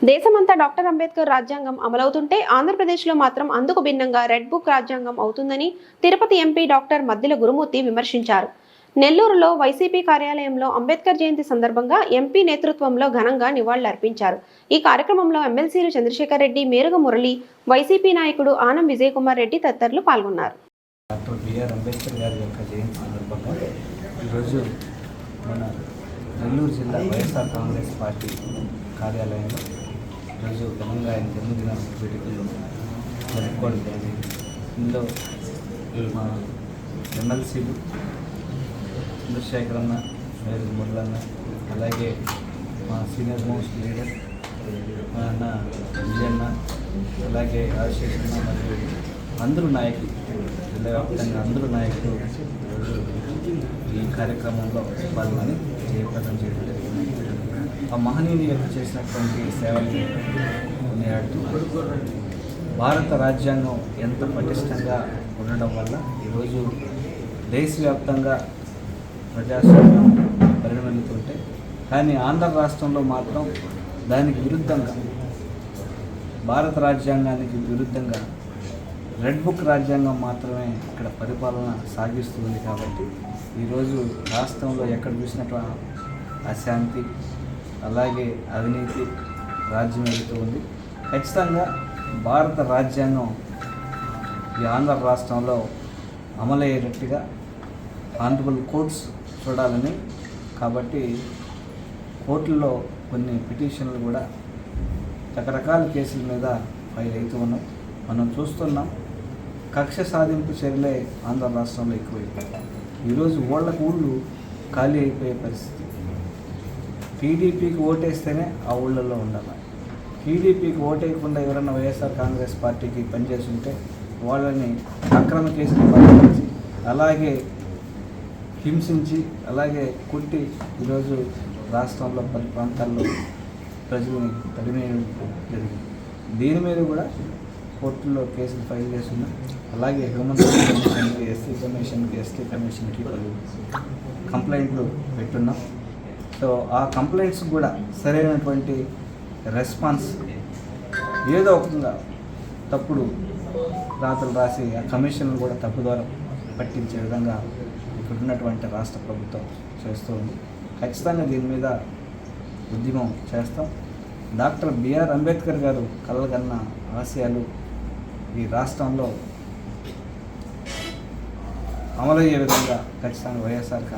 దేశమంతా డాక్టర్ అంబేద్కర్ రాజ్యాంగం అమలవుతుంటే ఆంధ్రప్రదేశ్లో మాత్రం అందుకు భిన్నంగా రెడ్ బుక్ రాజ్యాంగం అవుతుందని తిరుపతి ఎంపీ డాక్టర్ మద్దిల గురుమూర్తి విమర్శించారు. నెల్లూరులో వైసీపీ కార్యాలయంలో అంబేద్కర్ జయంతి సందర్భంగా ఎంపీ నేతృత్వంలో ఘనంగా నివాళులర్పించారు. ఈ కార్యక్రమంలో ఎమ్మెల్సీలు చంద్రశేఖర్ రెడ్డి, మేరుగ మురళి, వైసీపీ నాయకుడు ఆనం విజయకుమార్ రెడ్డి తదితరులు పాల్గొన్నారు. డాక్టర్ బిఆర్ అంబేద్కర్ గారి యొక్క జయంతి సందర్భంగా ఈరోజు మన నెల్లూరు జిల్లా వైఎస్ఆర్ కాంగ్రెస్ పార్టీ కార్యాలయంలో ఈరోజు ఘనంగా ఆయన జన్మదిన వేడుకలు జరుపుకోవడం జరిగింది. ఇందులో మా ఎమ్మెల్సీలు చంద్రశేఖర్ అన్న, మేరుగ మురళన్న, అలాగే మా సీనియర్ మోస్ట్ లీడర్ మా అన్న విజయన్న, అలాగే రాజశేఖర్ అన్న మరియు అందరూ నాయకులు, జిల్లా వ్యాప్తంగా అందరూ నాయకులు ఈ కార్యక్రమంలో పాల్గొని జయప్రదం చేయడం జరిగింది. ఆ మహనీయుని యొక్క చేసినటువంటి సేవల్ని కొనియాడుతూ భారత రాజ్యాంగం ఎంత పటిష్టంగా ఉండడం వల్ల ఈరోజు దేశవ్యాప్తంగా ప్రజాస్వామ్యం పరిణమిస్తుంటే, కానీ ఆంధ్ర రాష్ట్రంలో మాత్రం దానికి విరుద్ధంగా, భారత రాజ్యాంగానికి విరుద్ధంగా రెడ్ బుక్ రాజ్యాంగం మాత్రమే ఇక్కడ పరిపాలన సాగిస్తుంది. కాబట్టి ఈరోజు రాష్ట్రంలో ఎక్కడ చూసినట్టు అశాంతి, అలాగే అవినీతి రాజ్యం వెళుతూ ఉంది. ఖచ్చితంగా భారత రాజ్యాంగం ఈ ఆంధ్ర రాష్ట్రంలో అమలయ్యేటట్టుగా ఆనరబుల్ కోర్ట్స్ చూడాలని, కాబట్టి కోర్టుల్లో కొన్ని పిటిషన్లు కూడా రకరకాల కేసుల మీద ఫైల్ అవుతూ ఉన్నాయి. మనం చూస్తున్నాం, కక్ష సాధింపు చర్యలే ఆంధ్ర రాష్ట్రంలో ఎక్కువైపోయాయి. ఈరోజు ఊళ్ళు ఖాళీ అయిపోయే పరిస్థితి. టీడీపీకి ఓటేస్తేనే ఆ ఊళ్ళల్లో ఉండాలి. టీడీపీకి ఓటేయకుండా ఎవరైనా వైఎస్ఆర్ కాంగ్రెస్ పార్టీకి పనిచేసి ఉంటే వాళ్ళని అక్రమ కేసులు బయటపరిచి, అలాగే హింసించి, అలాగే కుట్టి ఈరోజు రాష్ట్రంలో పలు ప్రాంతాల్లో ప్రజల్ని తరిమేయడం జరిగింది. దీని మీద కూడా కోర్టుల్లో కేసులు ఫైల్ చేస్తున్నాం. అలాగే హ్యూమన్ రైట్స్ కమిషన్కి, ఎస్సీ కమిషన్కి, ఎస్టీ కమిషన్కి పలు కంప్లైంట్లు పెట్టున్నాం. సో ఆ కంప్లైంట్స్ కూడా సరైనటువంటి రెస్పాన్స్, ఏదో ఒకగా తప్పుడు రాతలు రాసి ఆ కమిషన్లు కూడా తప్పుదారి పట్టించే విధంగా ఇక్కడ ఉన్నటువంటి రాష్ట్ర ప్రభుత్వం చేస్తూ ఉంది. ఖచ్చితంగా దీని మీద ఉద్యమం చేస్తాం. డాక్టర్ బిఆర్ అంబేద్కర్ గారు కలగన్న ఆశయాలు ఈ రాష్ట్రంలో అమలయ్యే విధంగా ఖచ్చితంగా వైఎస్ఆర్